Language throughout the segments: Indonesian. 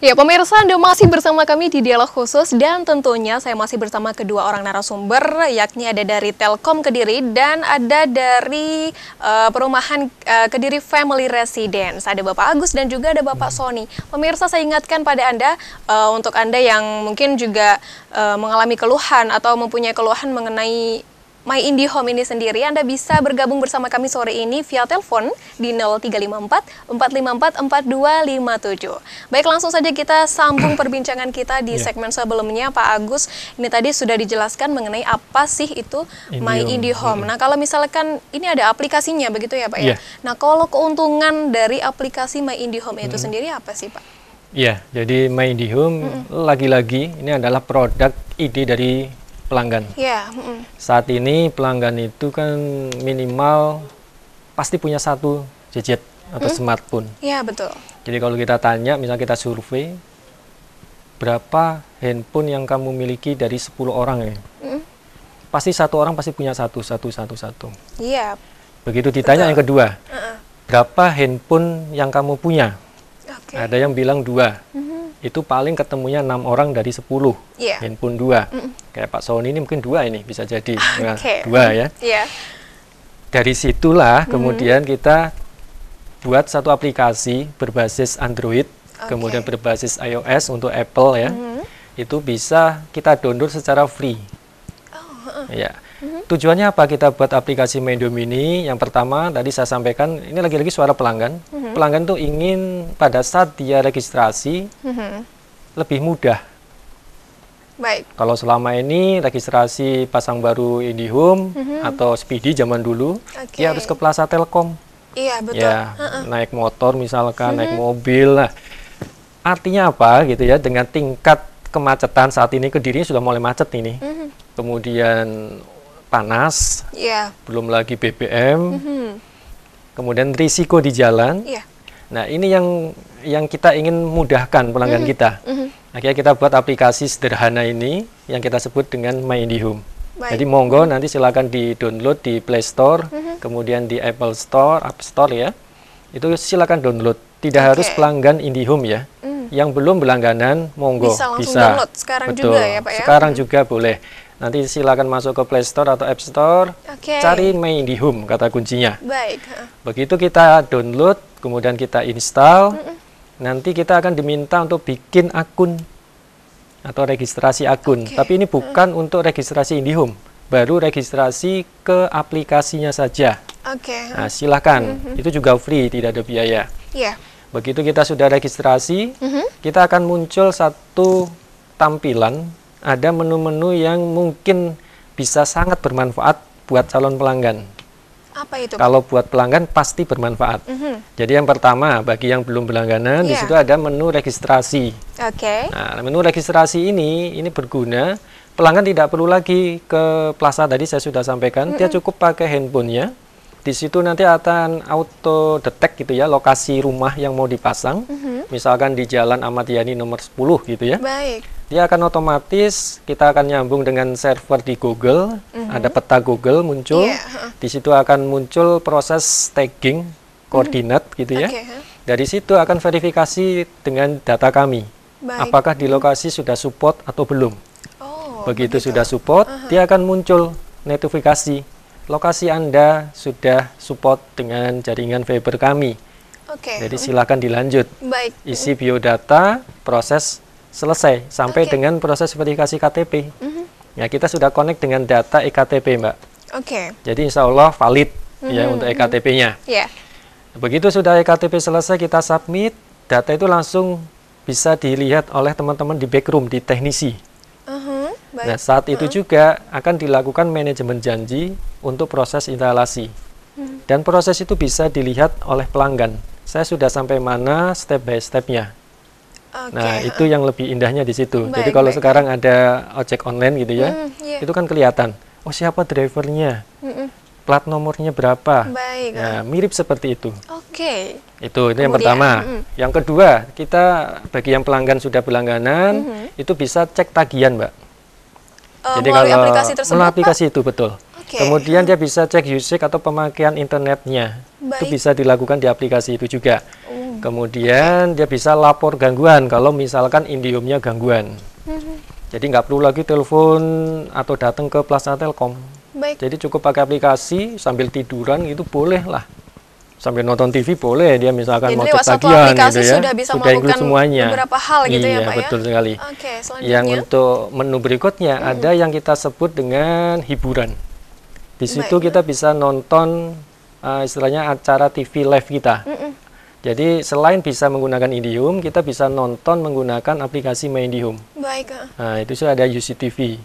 Ya, pemirsa, Anda masih bersama kami di Dialog Khusus dan tentunya saya masih bersama kedua orang narasumber, yakni ada dari Telkom Kediri dan ada dari perumahan Kediri Family Residence. Ada Bapak Agus dan juga ada Bapak Sony. Pemirsa, saya ingatkan pada Anda, untuk Anda yang mungkin juga mengalami keluhan atau mempunyai keluhan mengenai My IndiHome ini sendiri, Anda bisa bergabung bersama kami sore ini via telepon di 0354 454 4257. Baik, langsung saja kita sambung perbincangan kita di segmen sebelumnya, Pak Agus. Ini tadi sudah dijelaskan mengenai apa sih itu My IndiHome. Nah, kalau misalkan ini ada aplikasinya begitu ya, Pak ya. Nah, kalau keuntungan dari aplikasi My IndiHome itu sendiri apa sih, Pak? Iya, jadi My IndiHome lagi-lagi ini adalah produk ide dari pelanggan. Saat ini pelanggan itu kan minimal pasti punya satu gadget atau smartphone. Iya, betul. Jadi kalau kita tanya, misalnya kita survei, berapa handphone yang kamu miliki dari 10 orang ya? Pasti satu orang pasti punya satu. Iya. Begitu ditanya yang kedua, berapa handphone yang kamu punya? Ada yang bilang 2. Itu paling ketemunya 6 orang dari 10 handphone 2. Kayak Pak Sony ini mungkin 2 ini bisa jadi 2 ya. Dari situlah kemudian kita buat satu aplikasi berbasis Android, kemudian berbasis iOS untuk Apple ya. Itu bisa kita download secara free. Ya. Tujuannya apa kita buat aplikasi My IndiHome ini? Yang pertama tadi saya sampaikan, ini lagi-lagi suara pelanggan. Pelanggan tuh ingin pada saat dia registrasi lebih mudah. Baik. Kalau selama ini registrasi pasang baru IndiHome atau Speedy zaman dulu, dia harus ke Plaza Telkom. Iya, betul. Ya, naik motor misalkan, naik mobil. Nah, artinya apa gitu ya? Dengan tingkat kemacetan saat ini Kediri sudah mulai macet ini. Kemudian panas, belum lagi BBM, kemudian risiko di jalan. Nah, ini yang kita ingin mudahkan pelanggan kita. Akhirnya kita buat aplikasi sederhana ini yang kita sebut dengan My IndiHome. Jadi monggo nanti silakan di-download di Play Store, kemudian di Apple Store, App Store ya. Itu silakan download. Tidak harus pelanggan IndiHome ya. Yang belum berlangganan, monggo bisa langsung download sekarang juga ya, Pak ya. Sekarang juga boleh. Nanti silakan masuk ke Play Store atau App Store, cari My IndiHome kata kuncinya. Baik. Begitu kita download, kemudian kita install, nanti kita akan diminta untuk bikin akun atau registrasi akun. Tapi ini bukan untuk registrasi IndiHome, baru registrasi ke aplikasinya saja. Nah, silakan, itu juga free, tidak ada biaya. Begitu kita sudah registrasi, kita akan muncul satu tampilan. Ada menu-menu yang mungkin bisa sangat bermanfaat buat calon pelanggan. Apa itu? Kalau buat pelanggan pasti bermanfaat. Jadi yang pertama, bagi yang belum berlangganan, di situ ada menu registrasi. Nah, menu registrasi ini berguna. Pelanggan tidak perlu lagi ke Plaza tadi saya sudah sampaikan. Dia cukup pakai handphonenya. Di situ nanti akan auto detect gitu ya, lokasi rumah yang mau dipasang. Misalkan di Jalan Ahmad Yani nomor 10 gitu ya. Baik. Dia akan otomatis, kita akan nyambung dengan server di Google, ada peta Google muncul. Di situ akan muncul proses tagging koordinat gitu ya. Dari situ akan verifikasi dengan data kami. Apakah di lokasi sudah support atau belum. Begitu sudah support, dia akan muncul notifikasi. Lokasi Anda sudah support dengan jaringan fiber kami. Jadi silakan dilanjut. Isi biodata, proses selesai sampai dengan proses verifikasi KTP. Ya, kita sudah connect dengan data eKTP, Mbak. Jadi insya Allah valid ya untuk eKTP-nya. Begitu sudah eKTP selesai, kita submit, data itu langsung bisa dilihat oleh teman-teman di backroom, di teknisi. Nah, saat itu juga akan dilakukan manajemen janji untuk proses instalasi. Dan proses itu bisa dilihat oleh pelanggan. Saya sudah sampai mana step by step-nya. Nah, itu yang lebih indahnya di situ. Jadi kalau sekarang ada ojek online gitu ya, itu kan kelihatan. Oh, siapa drivernya? Plat nomornya berapa? Nah, mirip seperti itu. Itu yang pertama. Yang kedua, kita bagi yang pelanggan sudah berlangganan, itu bisa cek tagihan, Mbak. Jadi melalui kalau aplikasi tersebut, melalui aplikasi itu betul. Kemudian dia bisa cek usage atau pemakaian internetnya. Itu bisa dilakukan di aplikasi itu juga. Kemudian dia bisa lapor gangguan kalau misalkan Indihome-nya gangguan. Jadi nggak perlu lagi telepon atau datang ke Pelaksana Telkom. Baik. Jadi cukup pakai aplikasi sambil tiduran itu boleh lah. Sambil nonton TV boleh, dia misalkan mau cek tagihan gitu ya. Sudah bisa sudah include semuanya. Beberapa hal gitu ya, Pak ya. Betul sekali. Oke, selanjutnya. Yang untuk menu berikutnya ada yang kita sebut dengan hiburan. Di situ kita bisa nonton istilahnya acara TV live kita. Jadi selain bisa menggunakan Indihome, kita bisa nonton menggunakan aplikasi My Indihome. Baik. Nah, itu sudah ada UCTV.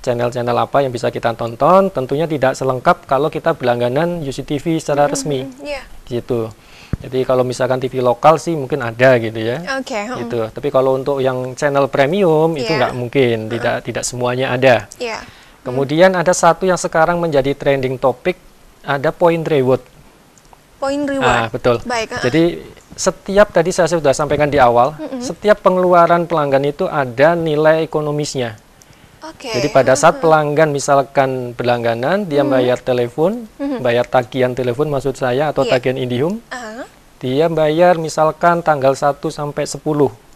Channel-channel apa yang bisa kita tonton, tentunya tidak selengkap kalau kita berlangganan UCTV secara resmi. Gitu. Jadi kalau misalkan TV lokal sih mungkin ada gitu ya. Gitu. Tapi kalau untuk yang channel premium itu nggak mungkin, tidak semuanya ada. Kemudian ada satu yang sekarang menjadi trending topik, ada point reward. Point reward. Betul. Baik. Jadi setiap tadi saya sudah sampaikan di awal, setiap pengeluaran pelanggan itu ada nilai ekonomisnya. Jadi pada saat pelanggan misalkan berlangganan, dia bayar telepon, bayar tagihan telepon maksud saya atau tagihan Indihome, dia bayar misalkan tanggal 1 sampai 10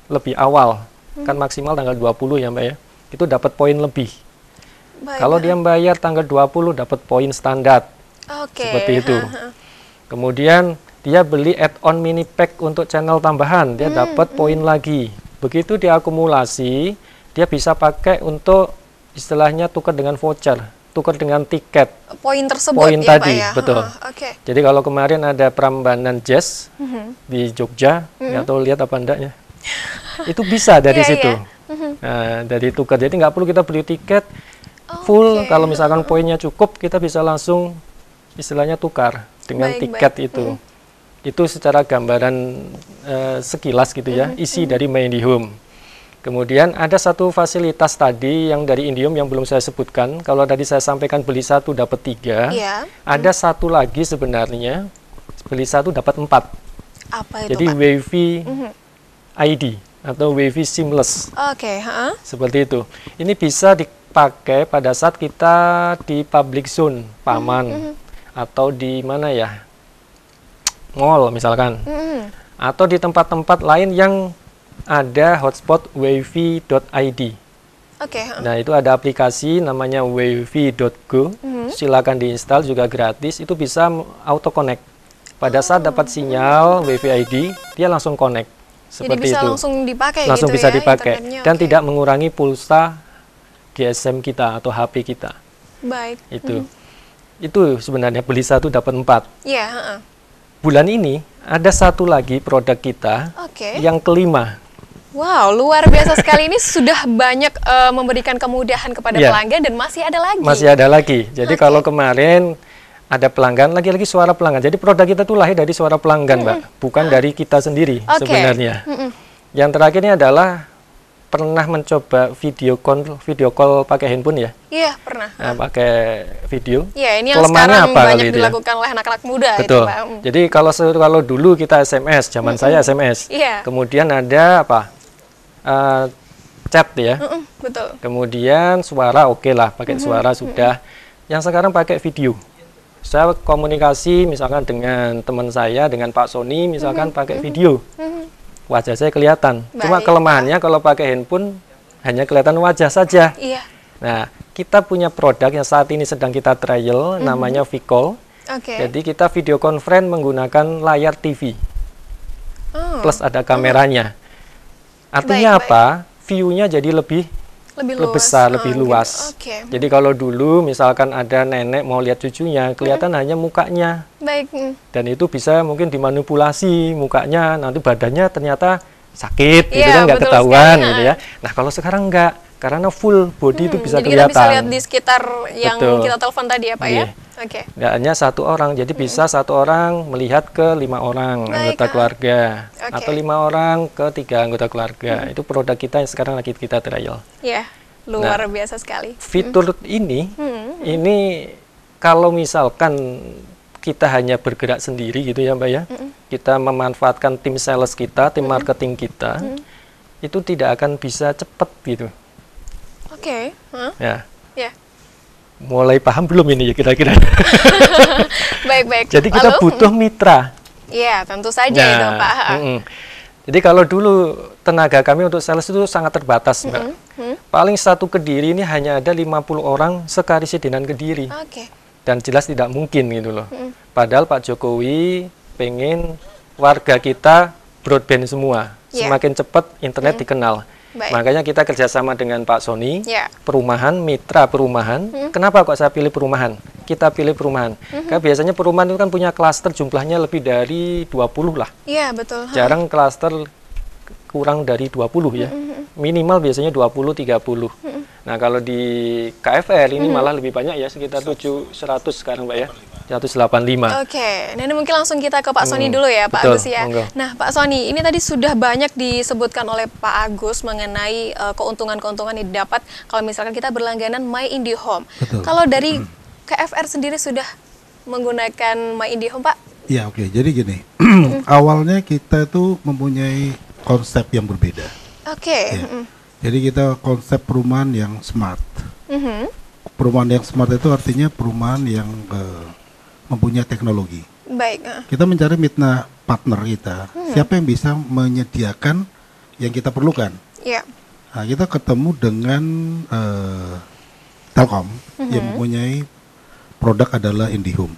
lebih awal, kan maksimal tanggal 20 ya Mbak ya, itu dapat poin lebih. Kalau dia bayar tanggal 20 dapat poin standar, seperti itu. Kemudian dia beli add-on mini pack untuk channel tambahan, dia dapat poin lagi. Begitu diakumulasi, dia bisa pakai untuk istilahnya tukar dengan voucher, tukar dengan tiket. Poin tersebut poin ya, tadi, Pak ya? Betul. Jadi kalau kemarin ada Prambanan Jazz di Jogja, nggak tahu lihat apa enggak ya, itu bisa dari situ. Nah, dari tukar. Jadi nggak perlu kita beli tiket full. Kalau misalkan poinnya cukup, kita bisa langsung istilahnya tukar dengan tiket itu. Itu secara gambaran sekilas gitu ya, isi dari My Indihome. Kemudian ada satu fasilitas tadi yang dari Indihome yang belum saya sebutkan. Kalau tadi saya sampaikan beli 1 dapat 3, ada satu lagi sebenarnya, beli 1 dapat 4. Apa itu, jadi Pak? WiFi ID atau WiFi seamless. Seperti itu. Ini bisa dipakai pada saat kita di public zone, Paman, atau di mana ya, mall misalkan, atau di tempat-tempat lain yang ada hotspot wifi.id. Nah, itu ada aplikasi namanya wifi.go. Silakan diinstal, juga gratis. Itu bisa auto connect. Pada saat dapat sinyal wifi ID, dia langsung connect. Seperti jadi bisa itu. Langsung dipakai langsung gitu bisa ya, dipakai dan tidak mengurangi pulsa GSM kita atau HP kita. Baik. Itu sebenarnya beli 1 dapat 4. Iya, Bulan ini ada satu lagi produk kita yang kelima. Wow, luar biasa sekali. Ini sudah banyak memberikan kemudahan kepada pelanggan dan masih ada lagi. Masih ada lagi. Jadi kalau kemarin ada pelanggan, lagi-lagi suara pelanggan. Jadi produk kita tuh lahir dari suara pelanggan, Mbak. Bukan dari kita sendiri sebenarnya. Yang terakhir ini adalah pernah mencoba video call pakai handphone ya? Iya, pernah. Nah, pakai video. Iya, ini yang sekarang banyak dilakukan oleh anak-anak muda. Betul. Itu, Pak. Jadi kalau dulu kita SMS, zaman saya SMS. Kemudian ada apa? Chat ya. Betul. Kemudian suara lah, pakai suara sudah. Yang sekarang pakai video. Saya komunikasi misalkan dengan teman saya, dengan Pak Sony, misalkan pakai video. Wajah saya kelihatan. Cuma kelemahannya kalau pakai handphone hanya kelihatan wajah saja. Nah, kita punya produk yang saat ini sedang kita trial, namanya Vicall. Jadi kita video conference menggunakan layar TV. Plus ada kameranya. Artinya apa? View-nya jadi lebih besar, lebih luas. Jadi kalau dulu misalkan ada nenek mau lihat cucunya, kelihatan hanya mukanya. Dan itu bisa mungkin dimanipulasi mukanya, nanti badannya ternyata sakit, gitu kan, nggak ketahuan gitu ya. Nah, kalau sekarang enggak, karena full body itu bisa jadi kelihatan. Kita bisa lihat di sekitar yang kita telepon tadi ya, Pak ya. Nggak hanya satu orang, jadi bisa satu orang melihat ke 5 orang anggota keluarga, atau 5 orang ke 3 anggota keluarga. Itu produk kita yang sekarang lagi kita trial. Luar biasa sekali. Fitur ini kalau misalkan kita hanya bergerak sendiri gitu ya Mbak ya, kita memanfaatkan tim sales kita, tim marketing kita, itu tidak akan bisa cepat gitu. Mulai paham belum ini ya kira-kira? Baik. Jadi kita butuh mitra. Iya, tentu saja itu Pak. Jadi kalau dulu tenaga kami untuk sales itu sangat terbatas, Mbak. Paling satu Kediri ini hanya ada 50 orang sekarisidenan Kediri. Dan jelas tidak mungkin gitu loh. Padahal Pak Jokowi pengen warga kita broadband semua. Semakin cepat internet dikenal. Makanya kita kerjasama dengan Pak Sony, perumahan, mitra perumahan. Kenapa kok saya pilih perumahan? Kita pilih perumahan. Karena biasanya perumahan itu kan punya klaster jumlahnya lebih dari 20 lah. Iya, betul. Jarang klaster kurang dari 20 ya. Minimal biasanya 20-30. Nah, kalau di KFR ini malah lebih banyak ya, sekitar 700 sekarang Pak ya. 185. Nah ini mungkin langsung kita ke Pak Sony dulu ya Pak Agus ya. Nah Pak Sony, ini tadi sudah banyak disebutkan oleh Pak Agus mengenai keuntungan-keuntungan yang didapat kalau misalkan kita berlangganan My IndiHome. Kalau dari KFR sendiri sudah menggunakan My IndiHome Pak? Ya oke, jadi gini, awalnya kita itu mempunyai konsep yang berbeda. Jadi kita konsep perumahan yang smart. Perumahan yang smart itu artinya perumahan yang mempunyai teknologi. Kita mencari mitra partner kita, siapa yang bisa menyediakan yang kita perlukan. Nah, kita ketemu dengan Telkom yang mempunyai produk adalah IndiHome.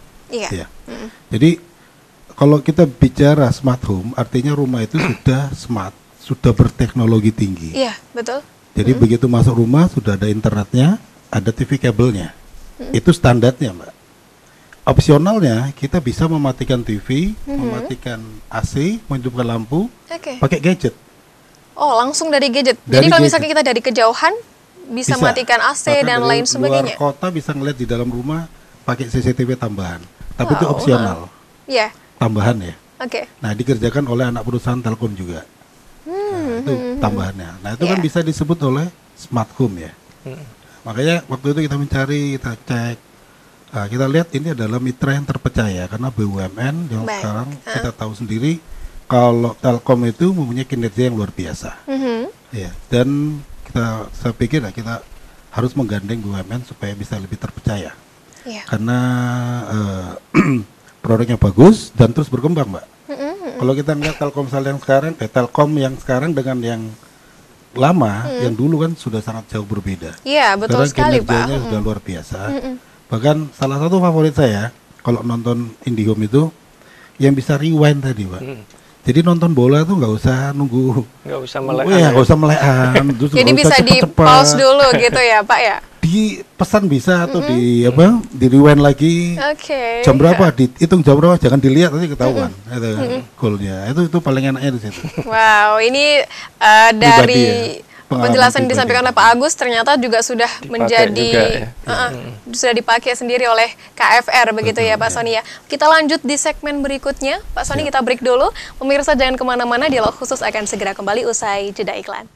Jadi kalau kita bicara smart home, artinya rumah itu sudah smart, sudah berteknologi tinggi. Jadi begitu masuk rumah sudah ada internetnya, ada TV kabelnya. Itu standarnya, Mbak. Opsionalnya kita bisa mematikan TV, mematikan AC, menghidupkan lampu, pakai gadget. Langsung dari gadget. Jadi kalau misalnya kita dari kejauhan bisa matikan AC dan lain sebagainya. Luar kota bisa ngeliat di dalam rumah pakai CCTV tambahan. Tapi itu opsional. Tambahan ya. Nah, dikerjakan oleh anak perusahaan Telkom juga. Nah, itu tambahannya. Nah, itu kan bisa disebut oleh smart home ya. Makanya waktu itu kita mencari, kita cek. Nah, kita lihat ini adalah mitra yang terpercaya karena BUMN yang sekarang kita tahu sendiri kalau Telkom itu mempunyai kinerja yang luar biasa. Dan saya pikir kita harus menggandeng BUMN supaya bisa lebih terpercaya. Karena produknya bagus dan terus berkembang, Mbak. Kalau kita lihat Telkomsel yang sekarang, Telkom yang sekarang dengan yang lama, yang dulu kan sudah sangat jauh berbeda. Betul sekali Pak. Kinerjanya sudah luar biasa. Bahkan salah satu favorit saya kalau nonton IndiHome itu yang bisa rewind tadi, Pak. Jadi nonton bola tuh nggak usah nunggu, nggak usah melekan. Nggak usah melekan. Jadi bisa di pause dulu gitu ya, Pak ya? Di pesan bisa atau di rewind lagi. Jam berapa? Dihitung jam berapa? Jangan dilihat nanti ketahuan. Itu goalnya. Itu paling enaknya di situ. Wow, ini dari penjelasan yang disampaikan oleh Pak Agus ternyata juga sudah menjadi sudah dipakai sendiri oleh KFR begitu ya Pak Sony ya. Kita lanjut di segmen berikutnya. Pak Sony kita break dulu. Pemirsa jangan kemana-mana, Dialog Khusus akan segera kembali usai jeda iklan.